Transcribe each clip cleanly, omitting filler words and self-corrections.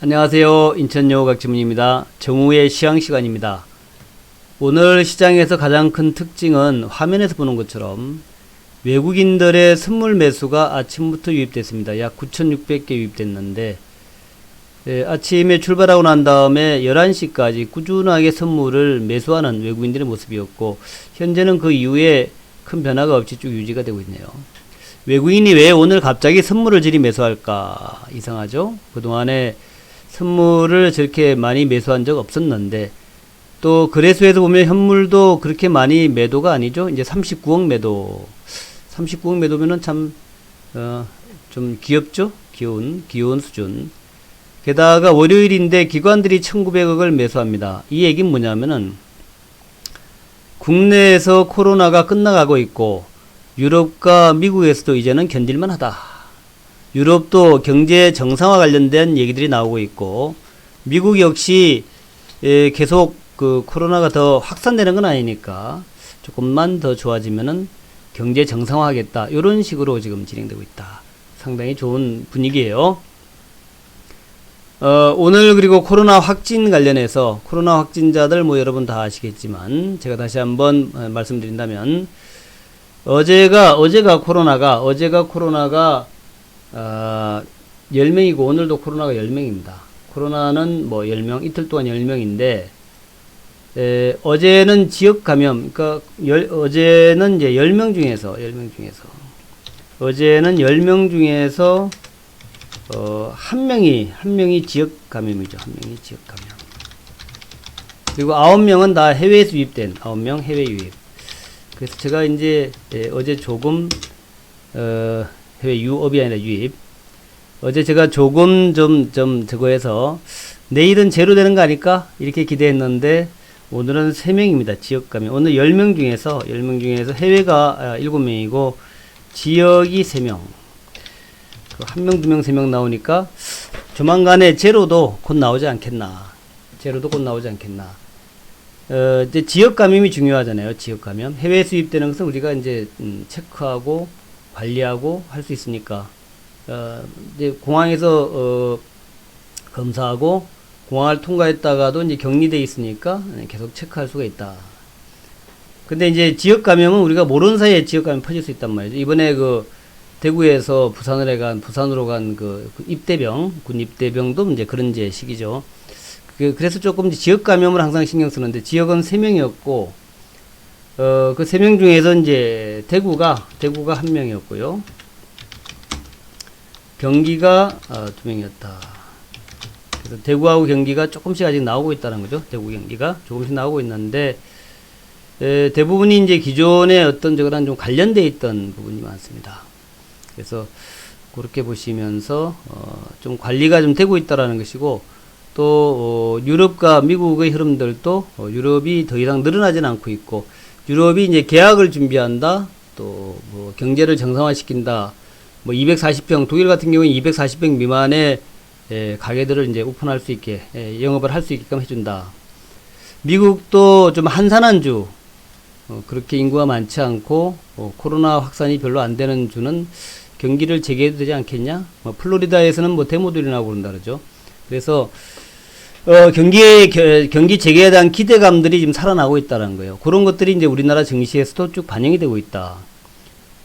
안녕하세요. 인천여고각지문입니다. 정우의 시황시간입니다. 오늘 시장에서 가장 큰 특징은 화면에서 보는 것처럼 외국인들의 선물 매수가 아침부터 유입됐습니다. 약 9,600개 유입됐는데 아침에 출발하고 난 다음에 11시까지 꾸준하게 선물을 매수하는 외국인들의 모습이었고, 현재는 그 이후에 큰 변화가 없이 쭉 유지가 되고 있네요. 외국인이 왜 오늘 갑자기 선물을 저리 매수할까? 이상하죠? 그동안에 선물을 저렇게 많이 매수한 적 없었는데, 또 거래소에서 보면 현물도 그렇게 많이 매도가 아니죠. 이제 39억 매도. 39억 매도면은 참 좀 귀엽죠? 귀여운 수준. 게다가 월요일인데 기관들이 1,900억을 매수합니다. 이 얘기는 뭐냐면은 국내에서 코로나가 끝나가고 있고 유럽과 미국에서도 이제는 견딜만 하다. 유럽도 경제 정상화 관련된 얘기들이 나오고 있고, 미국 역시 계속 그 코로나가 더 확산되는 건 아니니까 조금만 더 좋아지면은 경제 정상화하겠다. 이런 식으로 지금 진행되고 있다. 상당히 좋은 분위기예요. 오늘 그리고 코로나 확진 관련해서 코로나 확진자들 뭐 여러분 다 아시겠지만 제가 다시 한번 말씀드린다면, 어제가 코로나가 10명이고 오늘도 코로나가 10명입니다. 코로나는 뭐 10명, 이틀 동안 10명인데, 어제는 지역 감염, 그러니까 어제는 이제 10명 중에서 어제는 10명 중에서 한 명이 지역 감염이죠. 한 명이 지역 감염. 그리고 9명은 다 해외에서 유입된 9명 해외 유입. 그래서 제가 이제 어제 조금 해외 유업이 아니라 유입. 어제 제가 조금 좀 저거 해서 내일은 제로 되는 거 아닐까? 이렇게 기대했는데 오늘은 3명입니다. 지역 감염. 오늘 10명 중에서 해외가 7명이고 지역이 3명. 1명, 2명, 3명 나오니까 조만간에 제로도 곧 나오지 않겠나. 이제 지역 감염이 중요하잖아요. 지역 감염. 해외 수입되는 것은 우리가 이제 체크하고 관리하고 할 수 있으니까, 이제 공항에서 검사하고 공항을 통과했다가도 이제 격리돼 있으니까 계속 체크할 수가 있다. 근데 이제 지역 감염은 우리가 모르는 사이에 지역 감염 퍼질 수 있단 말이죠. 이번에 그 대구에서 부산으로 간 그 군 입대병도 이제 그런 시기죠. 그래서 조금 지역 감염을 항상 신경 쓰는데, 지역은 3명이었고, 그 3명 중에서 이제 대구가 1명이었고요. 경기가 2명이었다. 그래서 대구하고 경기가 조금씩 아직 나오고 있다는 거죠. 대구 경기가 조금씩 나오고 있는데, 대부분이 이제 기존에 어떤 저거랑 좀 관련돼 있던 부분이 많습니다. 그래서 그렇게 보시면서 좀 관리가 좀 되고 있다라는 것이고, 또 유럽과 미국의 흐름들도 유럽이 더 이상 늘어나지는 않고 있고, 유럽이 이제 계약을 준비한다, 또 뭐 경제를 정상화시킨다, 뭐 240평, 독일 같은 경우에 240평 미만의 가게들을 이제 오픈할 수 있게, 영업을 할 수 있게끔 해준다. 미국도 좀 한산한 주, 그렇게 인구가 많지 않고 코로나 확산이 별로 안 되는 주는 경기를 재개해도 되지 않겠냐? 플로리다에서는 뭐 데모도 일어나고 그런다 그러죠. 그래서 경기 재개에 대한 기대감들이 지금 살아나고 있다는 거예요. 그런 것들이 이제 우리나라 증시에서도 쭉 반영이 되고 있다.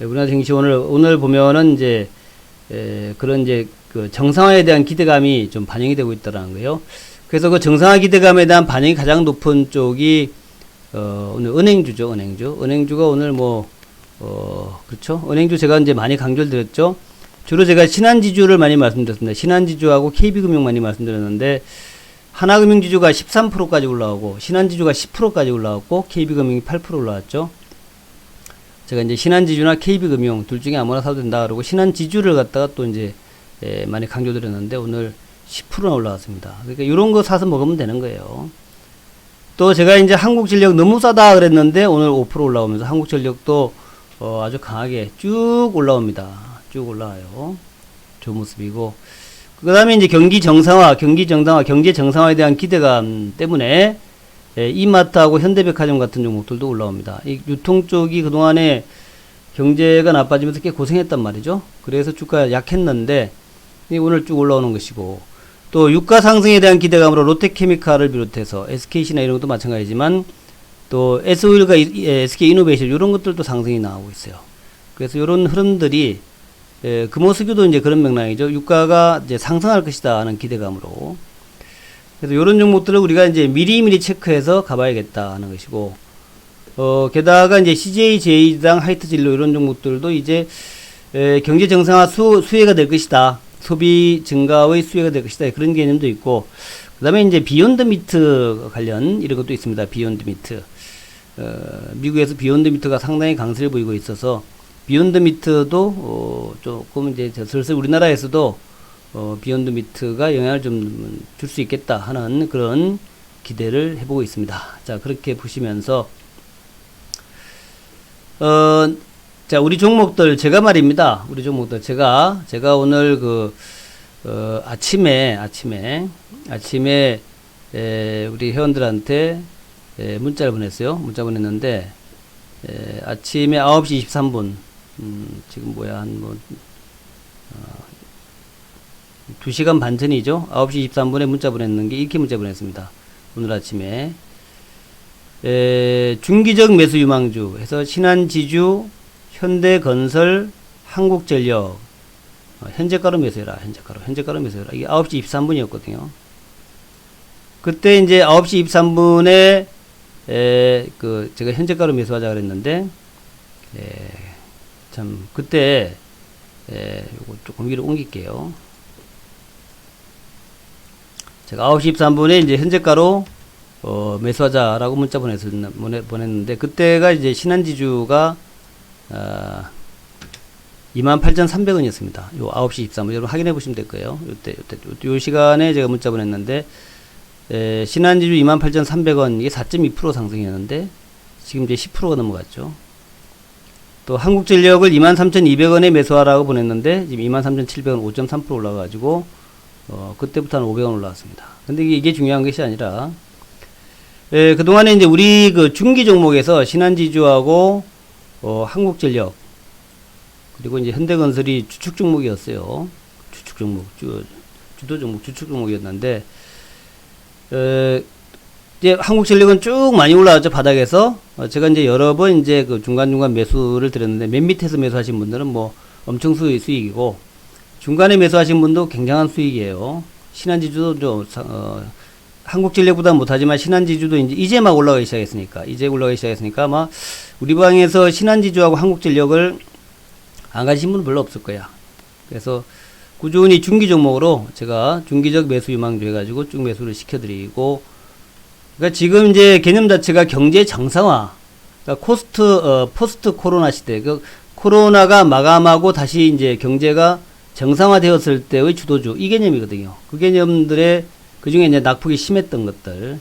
우리나라 증시 오늘 보면은 이제 그런 이제 그 정상화에 대한 기대감이 좀 반영이 되고 있다는 거예요. 그래서 그 정상화 기대감에 대한 반영이 가장 높은 쪽이 오늘 은행주죠. 은행주가 오늘 그렇죠. 은행주 제가 이제 많이 강조를 드렸죠. 주로 제가 신한지주를 많이 말씀드렸습니다. 신한지주하고 KB금융 많이 말씀드렸는데, 하나금융지주가 13%까지 올라오고, 신한지주가 10%까지 올라왔고, KB금융이 8% 올라왔죠. 제가 이제 신한지주나 KB금융 둘 중에 아무나 사도 된다 그러고, 신한지주를 갖다가 또 이제 많이 강조드렸는데, 오늘 10%나 올라왔습니다. 그러니까 이런 거 사서 먹으면 되는 거예요. 또 제가 이제 한국전력 너무 싸다 그랬는데, 오늘 5% 올라오면서 한국전력도 아주 강하게 쭉 올라옵니다. 쭉 올라와요. 좋은 모습이고, 그 다음에 이제 경제 정상화에 대한 기대감 때문에 이마트하고 현대백화점 같은 종목들도 올라옵니다. 이 유통 쪽이 그동안에 경제가 나빠지면서 꽤 고생했단 말이죠. 그래서 주가가 약했는데 오늘 쭉 올라오는 것이고, 또 유가 상승에 대한 기대감으로 롯데케미칼을 비롯해서 SKC나 이런 것도 마찬가지지만 또 S오일과 SK이노베이션 이런 것들도 상승이 나오고 있어요. 그래서 이런 흐름들이 금호석유도 이제 그런 맥락이죠. 유가가 이제 상승할 것이다 하는 기대감으로. 그래서 이런 종목들을 우리가 이제 미리미리 체크해서 가봐야겠다 하는 것이고, 게다가 이제 CJ, 제이당, 하이트진로 이런 종목들도 이제 경제 정상화 수혜가 될 것이다. 소비 증가의 수혜가 될 것이다. 그런 개념도 있고, 그 다음에 이제 비욘드 미트 관련 이런 것도 있습니다. 비욘드 미트. 미국에서 비욘드 미트가 상당히 강세를 보이고 있어서, 비욘드 미트도 조금 이제 슬슬 우리나라에서도 비욘드 미트가 영향을 좀 줄 수 있겠다 하는 그런 기대를 해보고 있습니다. 자, 그렇게 보시면서 자, 우리 종목들 제가 말입니다. 우리 종목들 제가 오늘 아침에 우리 회원들한테 문자를 보냈어요. 문자 보냈는데 아침에 9시 23분 지금 뭐야 한 2시간 반 전이죠. 9시 23분에 문자 보냈는 게 이렇게 문자 보냈습니다. 오늘 아침에 중기적 매수 유망주 해서 신한지주, 현대건설, 한국전력 현재가로 매수해라. 현재가로 매수해라. 이게 9시 23분이었거든요. 그때 이제 9시 23분에 제가 현재가로 매수하자 그랬는데 참 그때 요거 조금 위로 옮길게요. 제가 9시 23분에 이제 현재가로 매수하자라고 문자 보냈는데 그때가 이제 신한지주가 28,300원이었습니다. 요 9시 23분 여러분 확인해 보시면 될 거예요. 요 시간에 제가 문자 보냈는데 신한지주 28,300원 이게 4.2% 상승이었는데 지금 이제 10%가 넘어갔죠. 또 한국전력을 23,200원에 매수하라고 보냈는데 지금 23,700원 5.3% 올라가가지고 그때부터 한 500원 올라왔습니다. 근데 이게 중요한 것이 아니라 그동안에 이제 우리 그 중기 종목에서 신한지주하고 한국전력 그리고 이제 현대건설이 주축 종목이었어요. 주축 종목, 주도 종목, 주축 종목이었는데 이제 한국전력은 쭉 많이 올라왔죠. 바닥에서 제가 이제 여러 번 이제 그 중간중간 매수를 드렸는데 맨 밑에서 매수하신 분들은 뭐 엄청 수익이고 중간에 매수하신 분도 굉장한 수익이에요. 신한지주도 좀 한국전력보다 못하지만 신한지주도 이제 막 올라가기 시작했으니까 아마 우리 방에서 신한지주하고 한국전력을 안 가신 분은 별로 없을 거야. 그래서 꾸준히 중기 종목으로 제가 중기적 매수 유망주 해가지고 쭉 매수를 시켜드리고, 그러니까 지금 이제 개념 자체가 경제 정상화, 그러니까 포스트 코로나 시대, 코로나가 마감하고 다시 이제 경제가 정상화되었을 때의 주도주 이 개념이거든요. 그 개념들의 그 중에 이제 낙폭이 심했던 것들.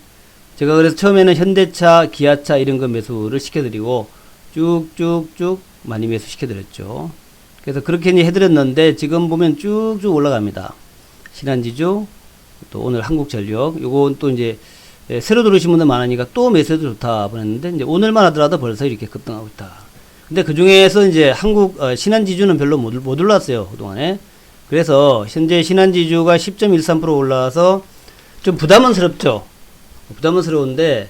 제가 그래서 처음에는 현대차, 기아차 이런 거 매수를 시켜드리고 쭉쭉쭉 많이 매수 시켜드렸죠. 그래서 그렇게 이제 해드렸는데 지금 보면 쭉쭉 올라갑니다. 신한지주, 또 오늘 한국전력, 요건 또 이제 새로 들어오신 분들 많으니까 또 매수해도 좋다 보냈는데 이제 오늘만 하더라도 벌써 이렇게 급등하고 있다. 근데 그 중에서 이제 신한지주는 별로 못 올랐어요, 그동안에. 그래서 현재 신한지주가 10.13% 올라와서 좀 부담스럽죠. 부담스러운데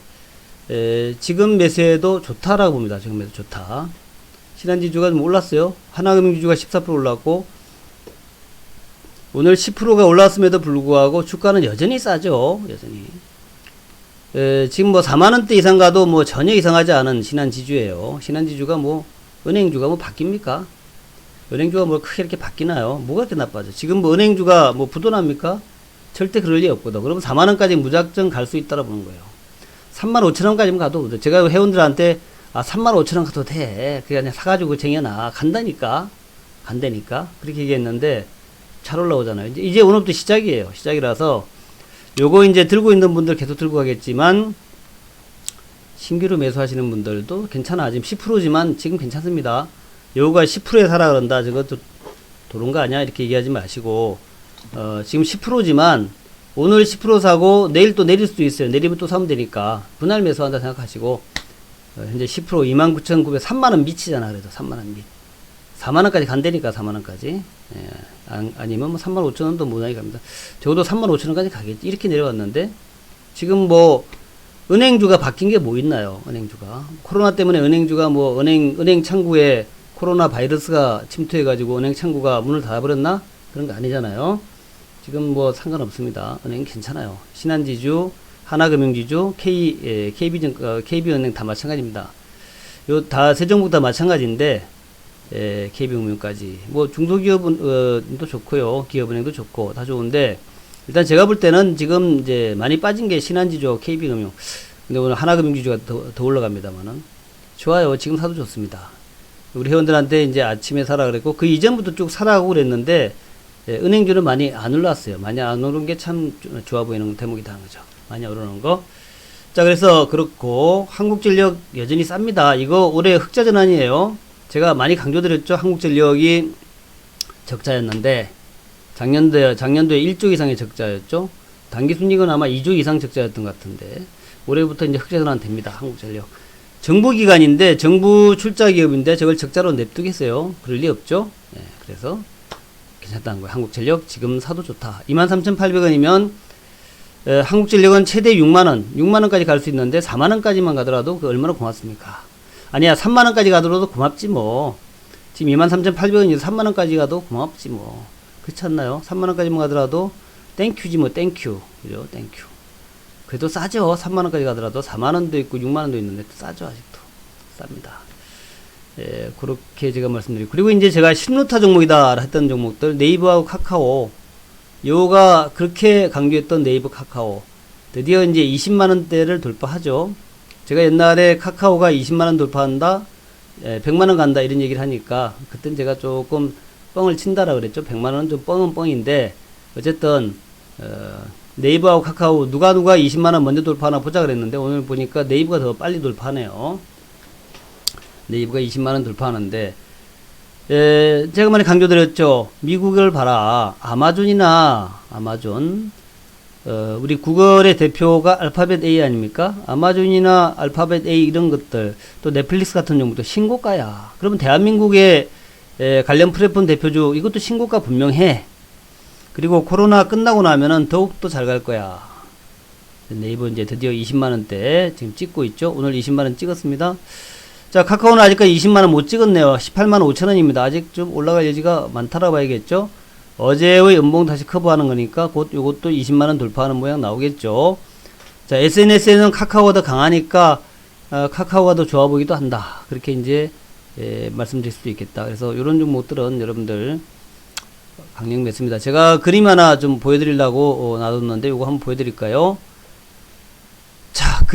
지금 매수해도 좋다라고 봅니다. 지금 매수 좋다. 신한지주가 좀 올랐어요. 하나금융지주가 14% 올랐고 오늘 10%가 올랐음에도 불구하고 주가는 여전히 싸죠. 여전히. 지금 뭐 4만원대 이상 가도 뭐 전혀 이상하지 않은 신한지주예요. 신한지주가 뭐 은행주가 뭐 바뀝니까? 은행주가 뭐 크게 이렇게 바뀌나요? 뭐가 이렇게 나빠져? 지금 뭐 은행주가 뭐 부도납니까? 절대 그럴 리 없거든. 그러면 4만원까지 무작정 갈 수 있다라 보는 거예요. 35,000원까지만 가도 제가 회원들한테 35,000원 가도 돼. 그냥 사가지고 쟁여놔. 간다니까. 그렇게 얘기했는데 잘 올라오잖아요. 이제 오늘부터 시작이에요. 시작이라서 요거 이제 들고 있는 분들 계속 들고 가겠지만 신규로 매수하시는 분들도 괜찮아. 지금 10%지만 지금 괜찮습니다. 요거가 10%에 사라 그런다. 저것도 도는 거 아니야? 이렇게 얘기하지 마시고 지금 10%지만 오늘 10% 사고 내일 또 내릴 수도 있어요. 내리면 또 사면 되니까 분할 매수한다 생각하시고 현재 10% 29,900 3만원 미치잖아. 그래도 3만원 밑 4만원까지 간다니까, 4만원까지. 예, 아니면 뭐 35,000원도 무난히 갑니다. 적어도 35,000원까지 가겠지. 이렇게 내려갔는데, 지금 뭐, 은행주가 바뀐 게 뭐 있나요? 은행주가. 코로나 때문에 은행주가 뭐, 은행 창구에 코로나 바이러스가 침투해가지고 은행 창구가 문을 닫아버렸나? 그런 거 아니잖아요. 지금 뭐 상관없습니다. 은행 괜찮아요. 신한지주, 하나금융지주, KB은행 다 마찬가지입니다. 요 다 세종국 다 마찬가지인데, KB금융까지 뭐 중소기업은 또 좋고요. 기업은행도 좋고 다 좋은데, 일단 제가 볼 때는 지금 이제 많이 빠진 게 신한지주, KB금융. 근데 오늘 하나금융지주가 더 올라갑니다만은 좋아요. 지금 사도 좋습니다. 우리 회원들한테 이제 아침에 사라 그랬고, 그 이전부터 쭉 사라고 그랬는데, 은행주는 많이 안 올랐어요. 많이 안 오른 게 참 좋아 보이는 대목이다 하는 거죠. 많이 오르는 거. 자, 그래서 그렇고, 한국전력 여전히 쌉니다. 이거 올해 흑자 전환이에요. 제가 많이 강조드렸죠. 한국전력이 적자였는데, 작년도에 1조 이상의 적자였죠. 당기순이익은 아마 2조 이상 적자였던 것 같은데, 올해부터 이제 흑자 전환 됩니다. 한국전력. 정부기관인데, 정부 출자 기업인데, 저걸 적자로 냅두겠어요. 그럴 리 없죠. 네, 그래서, 괜찮다는 거예요. 한국전력 지금 사도 좋다. 23,800원이면 한국전력은 최대 6만원, 6만원까지 갈 수 있는데 4만원까지만 가더라도 그 얼마나 고맙습니까? 아니야, 3만원까지 가더라도 고맙지 뭐. 지금 23,800원이 3만원까지 가도 고맙지 뭐. 그렇지 않나요? 3만원까지만 가더라도 땡큐지 뭐. 땡큐. 그죠? 땡큐. 그래도 싸죠. 3만원까지 가더라도 4만원도 있고 6만원도 있는데 싸죠. 아직도 쌉니다. 예, 그렇게 제가 말씀드리고, 그리고 이제 제가 신루타 종목이다 했던 종목들, 네이버하고 카카오, 요가 그렇게 강조했던 네이버 카카오, 드디어 이제 20만원대를 돌파하죠. 제가 옛날에 카카오가 20만원 돌파한다, 100만원 간다 이런 얘기를 하니까, 그땐 제가 조금 뻥을 친다라 그랬죠. 100만원은 좀 뻥은 뻥인데, 어쨌든, 네이버하고 카카오, 누가 20만원 먼저 돌파하나 보자 그랬는데, 오늘 보니까 네이버가 더 빨리 돌파하네요. 네이버가 20만원 돌파하는데, 제가 많이 강조드렸죠. 미국을 봐라. 아마존, 우리 구글의 대표가 알파벳 A 아닙니까? 아마존이나 알파벳 A 이런 것들, 또 넷플릭스 같은 종목도 신고가야. 그러면 대한민국의 관련 플랫폼 대표주, 이것도 신고가 분명해. 그리고 코로나 끝나고 나면은 더욱더 잘 갈 거야. 네이버 이제 드디어 20만원대 지금 찍고 있죠. 오늘 20만원 찍었습니다. 자, 카카오는 아직까지 20만원 못 찍었네요. 18만 5천원입니다. 아직 좀 올라갈 여지가 많다라 봐야겠죠. 어제의 연봉 다시 커버하는 거니까 곧 요것도 20만원 돌파하는 모양 나오겠죠. 자, SNS에는 카카오가 더 강하니까 카카오가 더 좋아 보기도 한다. 그렇게 이제 말씀드릴 수도 있겠다. 그래서 요런 종목들은 여러분들 강력 맺습니다. 제가 그림 하나 좀 보여드리려고 놔뒀는데 요거 한번 보여드릴까요? 자,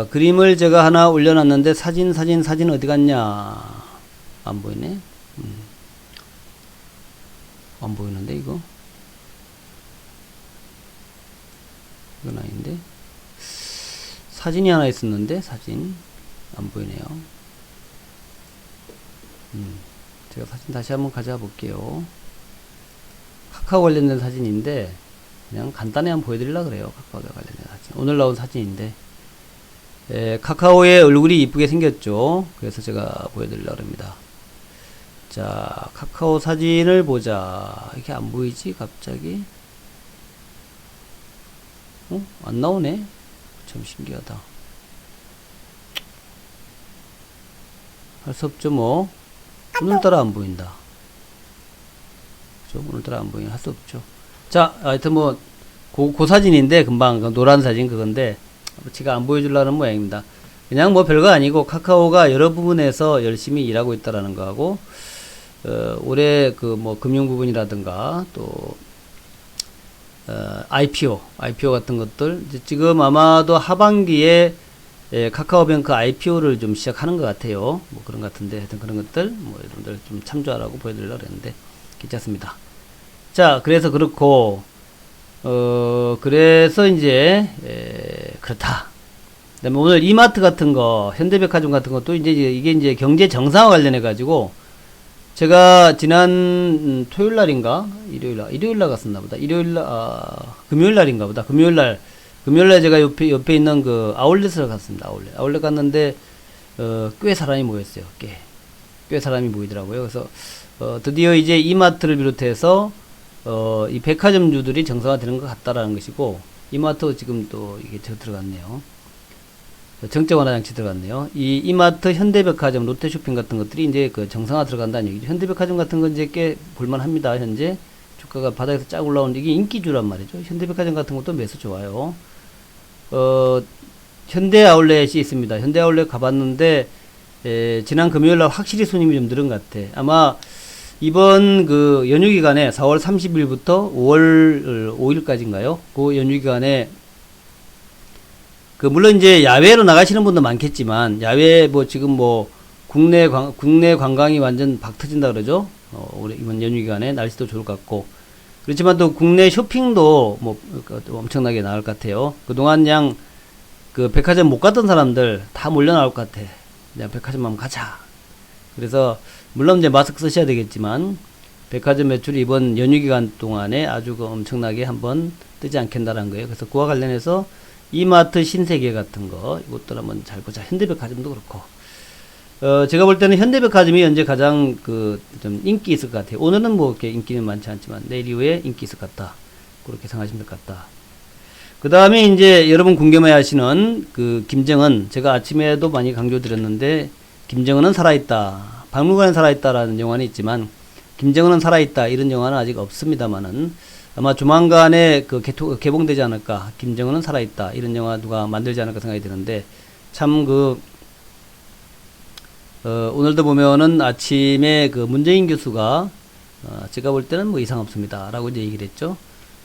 그림을 제가 하나 올려놨는데, 사진 어디 갔냐? 안 보이네? 안 보이는데, 이거? 이건 아닌데? 사진이 하나 있었는데, 사진. 안 보이네요. 제가 사진 다시 한번 가져와 볼게요. 카카오 관련된 사진인데, 그냥 간단히 한번 보여드리려고 그래요. 카카오와 관련된 사진. 오늘 나온 사진인데, 카카오의 얼굴이 이쁘게 생겼죠. 그래서 제가 보여드리려고 합니다. 자, 카카오 사진을 보자. 이렇게 안 보이지? 갑자기? 안 나오네? 참 신기하다. 할 수 없죠, 뭐. 오늘따라 안 보인다. 그죠? 오늘따라 안 보이면 할 수 없죠. 자, 하여튼 뭐, 그 사진인데, 금방, 노란 사진 그건데, 제가 안 보여주려는 모양입니다. 그냥 뭐 별거 아니고, 카카오가 여러 부분에서 열심히 일하고 있다라는 거하고, 올해 그 뭐 금융 부분이라든가, 또, IPO 같은 것들, 지금 아마도 하반기에 카카오뱅크 IPO를 좀 시작하는 것 같아요. 뭐 그런 것 같은데, 하여튼 그런 것들, 뭐 여러분들 좀 참조하라고 보여드리려고 했는데, 괜찮습니다. 자, 그래서 그렇고, 그래서 이제, 그렇다. 그 다음에 오늘 이마트 같은 거, 현대백화점 같은 것도 이제, 이게 이제 경제 정상화 관련해가지고, 제가 지난 토요일 날인가? 일요일 날 갔었나 보다. 금요일 날인가 보다. 금요일 날 제가 옆에 있는 그 아울렛을 갔습니다. 아울렛 갔는데, 꽤 사람이 모였어요. 꽤. 꽤 사람이 모이더라고요. 그래서 드디어 이제 이마트를 비롯해서 이 백화점주들이 정상화되는 것 같다라는 것이고, 이마트 지금 또 이게 들어갔네요. 정적 완화 장치 들어갔네요. 이 이마트, 현대백화점, 롯데쇼핑 같은 것들이 이제 그 정상화 들어간다는 얘기죠. 현대백화점 같은 건 이제 꽤 볼만합니다. 현재 주가가 바닥에서 쫙 올라오는데 이게 인기주란 말이죠. 현대백화점 같은 것도 매수 좋아요. 현대 아울렛이 있습니다. 현대 아울렛 가봤는데 지난 금요일날 확실히 손님이 좀 늘은 것 같아. 아마 이번 그 연휴 기간에 4월 30일부터 5월 5일까지인가요? 그 연휴 기간에 그 물론 이제 야외로 나가시는 분도 많겠지만, 야외 뭐 지금 뭐 국내 관광이 완전 박 터진다 그러죠. 올해 이번 연휴 기간에 날씨도 좋을 것 같고, 그렇지만 또 국내 쇼핑도 뭐 엄청나게 나올 것 같아요. 그동안 그 백화점 못 갔던 사람들 다 몰려 나올 것 같아. 그냥 백화점 한번 가자. 그래서 물론 이제 마스크 쓰셔야 되겠지만, 백화점 매출이 이번 연휴 기간 동안에 아주 엄청나게 한번 뜨지 않겠다라는 거예요. 그래서 그와 관련해서 이마트 신세계 같은 거, 이것들 한번 잘 보자. 현대백화점도 그렇고. 제가 볼 때는 현대백화점이 현재 가장 좀 인기 있을 것 같아요. 오늘은 뭐 이렇게 인기는 많지 않지만, 내일 이후에 인기 있을 것 같다. 그렇게 생각하시면 될 것 같다. 그 다음에 이제 여러분 궁금해 하시는 김정은, 제가 아침에도 많이 강조드렸는데, 김정은은 살아있다. 박물관에 살아있다라는 영화는 있지만, 김정은은 살아있다. 이런 영화는 아직 없습니다만은, 아마 조만간에 개봉되지 않을까. 김정은은 살아있다. 이런 영화 누가 만들지 않을까 생각이 드는데, 참 오늘도 보면은 아침에 문재인 교수가, 제가 볼 때는 뭐 이상 없습니다. 라고 이제 얘기를 했죠.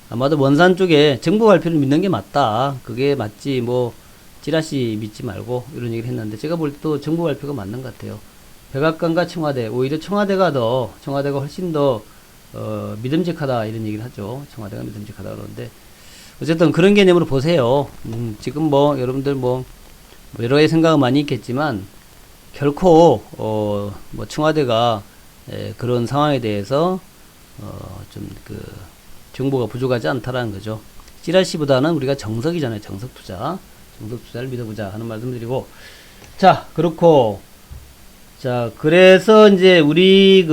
아마도 원산 쪽에 정부 발표를 믿는 게 맞다. 그게 맞지, 뭐, 찌라시 믿지 말고, 이런 얘기를 했는데, 제가 볼 때도 정부 발표가 맞는 것 같아요. 백악관과 청와대, 오히려 청와대가 훨씬 더, 믿음직하다, 이런 얘기를 하죠. 청와대가 믿음직하다 그러는데, 어쨌든 그런 개념으로 보세요. 지금 뭐, 여러분들 뭐 여러 가지 생각은 많이 있겠지만, 결코, 뭐, 청와대가, 그런 상황에 대해서, 정보가 부족하지 않다라는 거죠. 찌라시보다는 우리가 정석이잖아요. 정석 투자를 믿어보자 하는 말씀 드리고. 자, 그렇고, 자, 그래서 이제 우리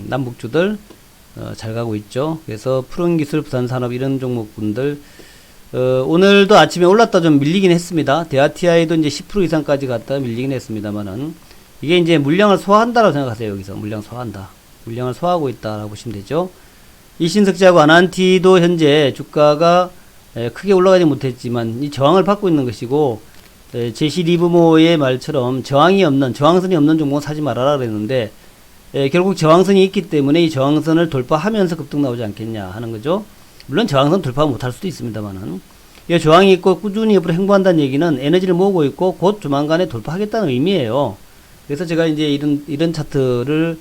남북주들, 잘 가고 있죠. 그래서 푸른기술, 부산산업 이런 종목분들, 오늘도 아침에 올랐다 좀 밀리긴 했습니다. 대아티아이도 이제 10% 이상까지 갔다 밀리긴 했습니다만은, 이게 이제 물량을 소화한다라고 생각하세요. 여기서 물량 소화한다. 물량을 소화하고 있다라고 보시면 되죠. 이신석지하고 아난티도 현재 주가가 크게 올라가지 못했지만 이 저항을 받고 있는 것이고, 제시 리브모의 말처럼 저항선이 없는 종목은 사지 말아라 그랬는데, 결국 저항선이 있기 때문에 이 저항선을 돌파하면서 급등 나오지 않겠냐 하는 거죠. 물론 저항선 돌파 못할 수도 있습니다만은, 이 저항이 있고 꾸준히 옆으로 행보한다는 얘기는 에너지를 모으고 있고 곧 조만간에 돌파하겠다는 의미예요. 그래서 제가 이제 이런 차트를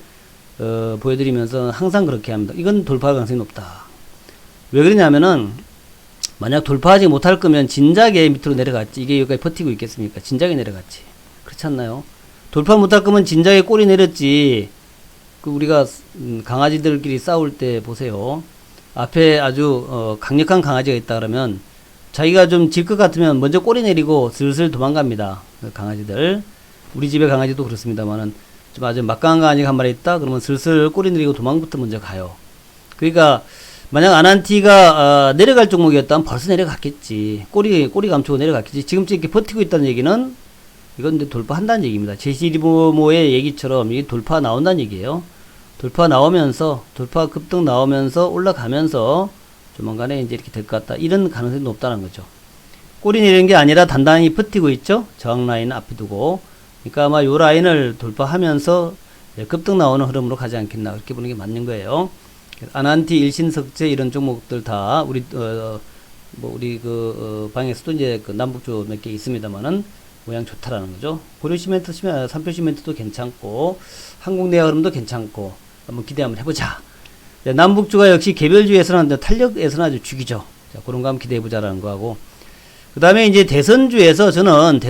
보여드리면서 항상 그렇게 합니다. 이건 돌파할 가능성이 높다. 왜 그러냐면은, 만약 돌파하지 못할 거면 진작에 밑으로 내려갔지. 이게 여기까지 버티고 있겠습니까? 진작에 내려갔지. 그렇지 않나요? 돌파 못할 거면 진작에 꼬리 내렸지. 우리가 강아지들끼리 싸울 때 보세요. 앞에 아주 강력한 강아지가 있다 그러면 자기가 좀 질 것 같으면 먼저 꼬리 내리고 슬슬 도망갑니다. 강아지들. 우리 집의 강아지도 그렇습니다만은, 좀 아주 막강한 강아지가 한 마리 있다 그러면 슬슬 꼬리 내리고 도망부터 먼저 가요. 그러니까 만약 아난티가 내려갈 종목이었다면 벌써 내려갔겠지. 꼬리 감추고 내려갔겠지. 지금 이렇게 버티고 있다는 얘기는 이건 이제 돌파한다는 얘기입니다. 제시리모의 얘기처럼 이게 돌파 나온다는 얘기예요. 돌파 급등 나오면서 올라가면서 조만간에 이제 이렇게 될 것 같다. 이런 가능성이 높다는 거죠. 꼬리 내리는 게 아니라 단단히 버티고 있죠. 저항 라인 앞에 두고. 그러니까 아마 요 라인을 돌파하면서 급등 나오는 흐름으로 가지 않겠나. 그렇게 보는 게 맞는 거예요. 아난티, 일신석재 이런 종목들 다 우리 방에서도 이제 남북주 몇 개 있습니다만은 모양 좋다라는 거죠. 고려시멘트, 삼표시멘트도 괜찮고 한국내야 흐름도 괜찮고 한번 기대 한번 해보자. 남북주가 역시 개별주에서는 탄력에서는 아주 죽이죠. 자, 그런 거 한번 기대해 보자라는 거 하고, 그 다음에 이제 대선주에서는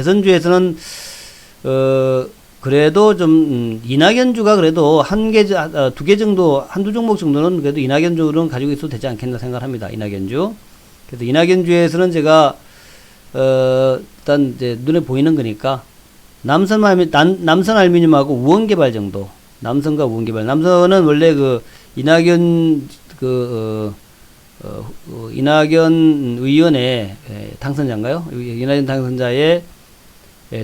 그래도 좀 이낙연주가 그래도 한두 종목 정도는 그래도 이낙연주는 가지고 있어도 되지 않겠나 생각합니다. 이낙연주. 그래서 이낙연주에서는 제가 일단 이제 눈에 보이는 거니까 남선 알루미늄하고 우원개발 정도. 남선과 우원개발. 남선은 원래 그 이낙연 이낙연 의원의 당선자인가요? 이낙연 당선자의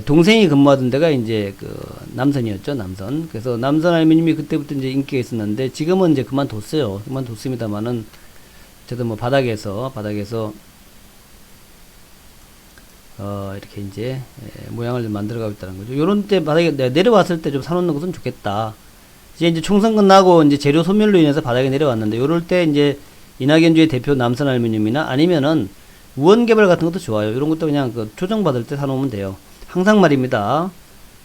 동생이 근무하던 데가 이제 그 남선이었죠, 남선. 그래서 남선 알루미늄이 그때부터 이제 인기가 있었는데 지금은 이제 그만뒀어요. 그만뒀습니다만은 저도 뭐 바닥에서 이렇게 이제 모양을 좀 만들어가고 있다는 거죠. 요런 때 바닥에 내려왔을 때 좀 사놓는 것은 좋겠다. 이제 총선 끝나고 이제 재료 소멸로 인해서 바닥에 내려왔는데 요럴 때 이제 이낙연주의 대표 남선 알루미늄이나 아니면은 우원개발 같은 것도 좋아요. 이런 것도 그냥 그 조정받을 때 사놓으면 돼요. 항상 말입니다.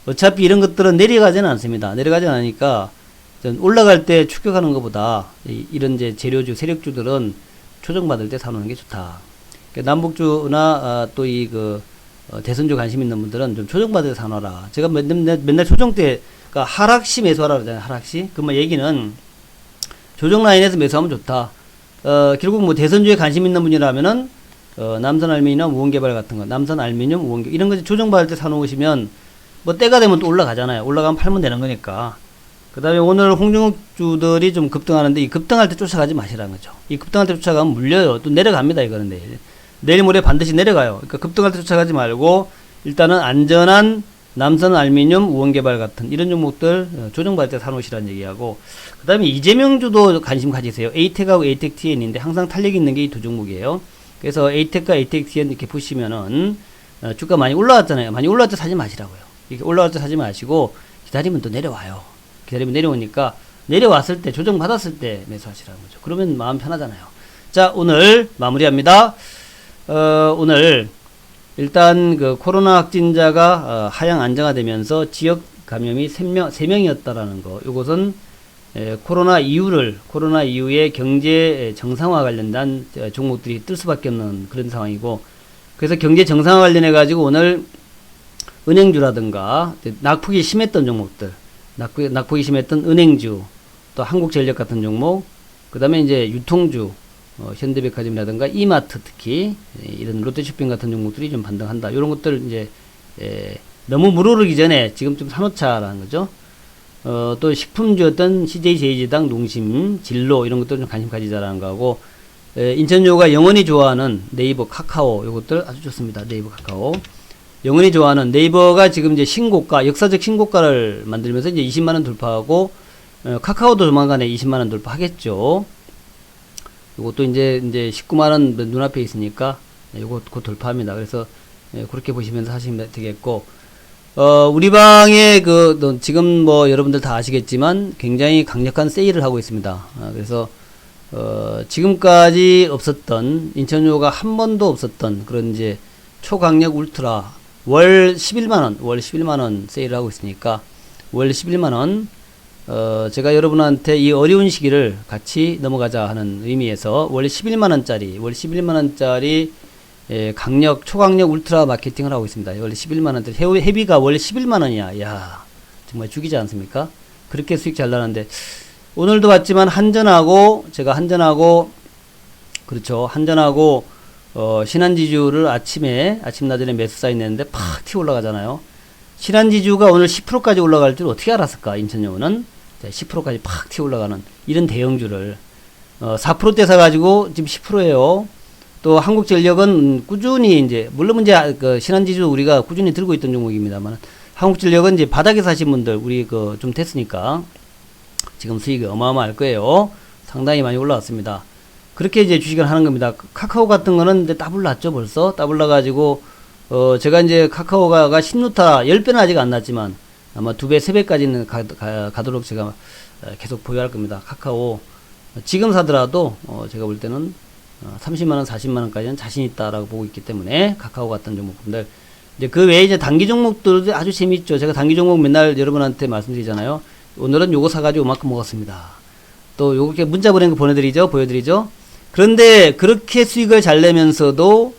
어차피 이런 것들은 내려가지는 않습니다. 내려가지 않으니까 올라갈 때 추격하는 것보다 이런 이제 재료주, 세력주들은 조정받을 때 사놓는 게 좋다. 그러니까 남북주나 또 이 대선주 관심 있는 분들은 좀 조정받을 때 사놔라. 제가 맨날 조정 때 그러니까 하락시 매수하라 그러잖아요. 하락시. 그 뭐 얘기는 조정 라인에서 매수하면 좋다. 결국 뭐 대선주에 관심 있는 분이라면은 남선 알루미늄 우원개발 같은 거, 남선 알루미늄 우원개발 이런 거 조정받을 때 사놓으시면 뭐 때가 되면 또 올라가잖아요. 올라가면 팔면 되는 거니까. 그 다음에 오늘 홍중국주들이 좀 급등하는데 이 급등할 때 쫓아가지 마시라는 거죠. 이 급등할 때 쫓아가면 물려요. 또 내려갑니다. 이거는 내일 모레 반드시 내려가요. 그러니까 급등할 때 쫓아가지 말고 일단은 안전한 남선 알루미늄 우원개발 같은 이런 종목들 조정받을 때 사놓으시라는 얘기하고, 그 다음에 이재명주도 관심 가지세요. 에이텍하고 에이텍TN인데 항상 탄력이 있는 게 이 두 종목이에요. 그래서 에이텍과 에이텍TN 이렇게 보시면은 주가 많이 올라왔잖아요. 많이 올라올 때 사지 마시라고요. 이렇게 올라올 때 사지 마시고 기다리면 또 내려와요. 기다리면 내려오니까 내려왔을 때 조정받았을 때 매수하시라는 거죠. 그러면 마음 편하잖아요. 자, 오늘 마무리합니다. 오늘 일단 그 코로나 확진자가 하향 안정화되면서 지역 감염이 3명이었다라는 거. 이것은 코로나 이후에 경제 정상화 관련된 종목들이 뜰 수밖에 없는 그런 상황이고, 그래서 경제 정상화 관련해 가지고 오늘 은행주라든가 낙폭이 심했던 종목들, 낙폭이 심했던 은행주, 또 한국전력 같은 종목, 그 다음에 이제 유통주, 현대백화점이라든가 이마트 특히 이런 롯데쇼핑 같은 종목들이 좀 반등한다. 이런 것들 이제 너무 물오르기 전에 지금 좀 사놓자라는 거죠. 또 식품주였던 CJ제이제당, 농심, 진로 이런 것들 좀 관심 가지자라는 거하고, 인천요가 영원히 좋아하는 네이버, 카카오 이것들 아주 좋습니다. 네이버, 카카오 영원히 좋아하는 네이버가 지금 이제 신고가, 역사적 신고가를 만들면서 이제 20만원 돌파하고, 카카오도 조만간에 20만원 돌파하겠죠. 요것도 이제 19만원 눈앞에 있으니까 요거 곧 돌파합니다. 그래서 그렇게 보시면서 하시면 되겠고, 우리 방에 지금 뭐 여러분들 다 아시겠지만 굉장히 강력한 세일을 하고 있습니다. 그래서 지금까지 없었던, 인천요가 한 번도 없었던 그런 이제 초강력 울트라 월 11만원 세일을 하고 있으니까 월 11만원, 제가 여러분한테 이 어려운 시기를 같이 넘어가자 하는 의미에서 월 11만원짜리 강력, 초강력 울트라 마케팅을 하고 있습니다. 월 11만원짜리. 헤비가 월 11만원이야. 야, 정말 죽이지 않습니까? 그렇게 수익 잘 나는데, 오늘도 봤지만 제가 한전하고, 신한지주를 아침 낮에 매수 사인 냈는데 팍 튀어 올라가잖아요. 신한지주가 오늘 10%까지 올라갈 줄 어떻게 알았을까? 인천여우는 10%까지 팍 튀어 올라가는 이런 대형주를 4%대 사가지고 지금 10%예요. 또 한국전력은 꾸준히 이제, 물론 이제 신한지주 우리가 꾸준히 들고 있던 종목입니다만, 한국전력은 이제 바닥에 사신 분들 우리 좀 됐으니까 지금 수익이 어마어마할 거예요. 상당히 많이 올라왔습니다. 그렇게 이제 주식을 하는 겁니다. 카카오 같은 거는 이제 따블났죠, 벌써. 따블나가지고, 제가 이제 카카오가 신루타 10배는 아직 안 났지만, 아마 2배, 3배까지는 가도록 제가 계속 보유할 겁니다. 카카오. 지금 사더라도, 제가 볼 때는 30만원, 40만원까지는 자신 있다라고 보고 있기 때문에, 카카오 같은 종목들. 이제 그 외에 이제 단기 종목들도 아주 재밌죠. 제가 단기 종목 맨날 여러분한테 말씀드리잖아요. 오늘은 요거 사가지고 요만큼 먹었습니다. 또 요렇게 문자 보낸 거 보여드리죠. 그런데 그렇게 수익을 잘 내면서도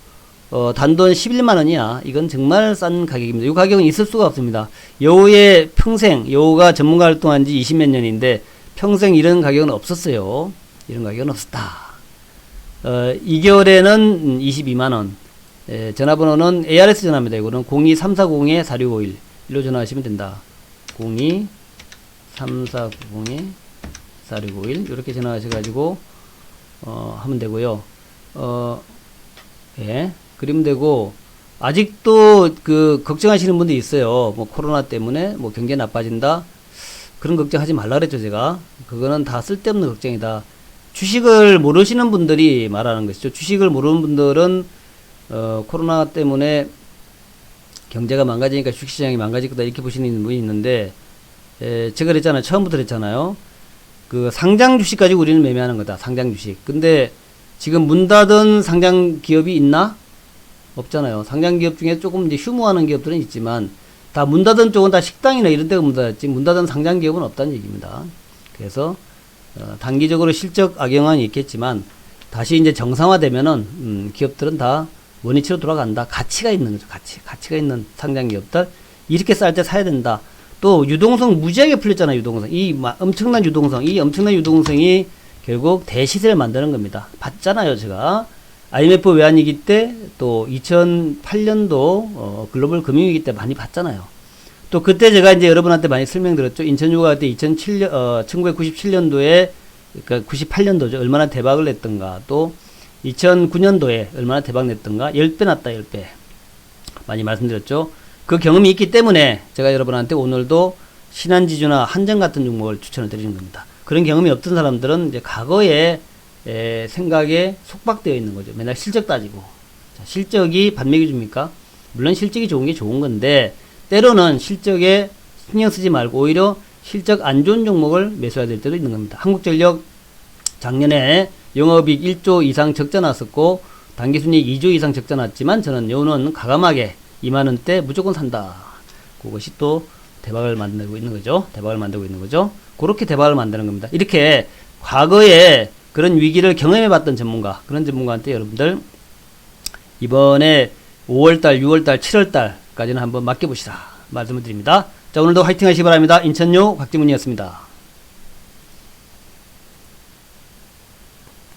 단돈 11만원이야. 이건 정말 싼 가격입니다. 이 가격은 있을 수가 없습니다. 여우의 평생, 여우가 전문가 활동한 지 20몇 년인데 평생 이런 가격은 없었어요. 이런 가격은 없었다. 2개월에는 22만원. 전화번호는 ARS 전화입니다. 이거는 02340-4651. 일로 전화하시면 된다. 02-3490-4651 이렇게 전화하셔가지고 하면 되고요. 예, 그리면 되고, 아직도 그 걱정하시는 분들이 있어요. 뭐 코로나 때문에 뭐 경제 나빠진다. 그런 걱정하지 말라 그랬죠, 제가. 그거는 다 쓸데없는 걱정이다. 주식을 모르시는 분들이 말하는 것이죠. 주식을 모르는 분들은 코로나 때문에 경제가 망가지니까 주식시장이 망가질 거다 이렇게 보시는 분이 있는데, 제가 그랬잖아요. 처음부터 그랬잖아요. 그 상장 주식 가지고 우리는 매매하는 거다. 상장 주식. 근데 지금 문 닫은 상장 기업이 있나? 없잖아요. 상장 기업 중에 조금 이제 휴무하는 기업들은 있지만 다 문 닫은 쪽은 다 식당이나 이런 데가 문 닫았지 문 닫은 상장 기업은 없다는 얘기입니다. 그래서 단기적으로 실적 악영향이 있겠지만 다시 이제 정상화되면은 기업들은 다 원위치로 돌아간다. 가치가 있는 거죠. 가치가 있는 상장 기업들 이렇게 쌀 때 사야 된다. 또 유동성 무지하게 풀렸잖아요. 유동성 이 엄청난 유동성이 결국 대시세를 만드는 겁니다. 봤잖아요, 제가. IMF 외환위기 때, 또 2008년도, 글로벌 금융위기 때 많이 봤잖아요. 또 그때 제가 이제 여러분한테 많이 설명드렸죠. 인천유가 때 1997년도에, 그러니까 98년도죠. 얼마나 대박을 냈던가. 또 2009년도에 얼마나 대박 냈던가. 10배 났다, 10배. 많이 말씀드렸죠. 그 경험이 있기 때문에 제가 여러분한테 오늘도 신한지주나 한전 같은 종목을 추천을 드리는 겁니다. 그런 경험이 없던 사람들은 이제 과거에 생각에 속박되어 있는 거죠. 맨날 실적 따지고. 자, 실적이 반맥이 줍니까? 물론 실적이 좋은 게 좋은 건데, 때로는 실적에 신경 쓰지 말고 오히려 실적 안 좋은 종목을 매수해야 될 때도 있는 겁니다. 한국전력 작년에 영업이익 1조 이상 적자 났었고, 당기순이익 2조 이상 적자 났지만, 저는 요는 가감하게 2만원대 무조건 산다. 그것이 또 대박을 만들고 있는 거죠. 그렇게 대박을 만드는 겁니다. 이렇게 과거에 그런 위기를 경험해봤던 전문가, 그런 전문가한테 여러분들 이번에 5월달, 6월달, 7월달까지는 한번 맡겨보시라 말씀을 드립니다. 자, 오늘도 화이팅 하시기 바랍니다. 인천요 박지문이었습니다.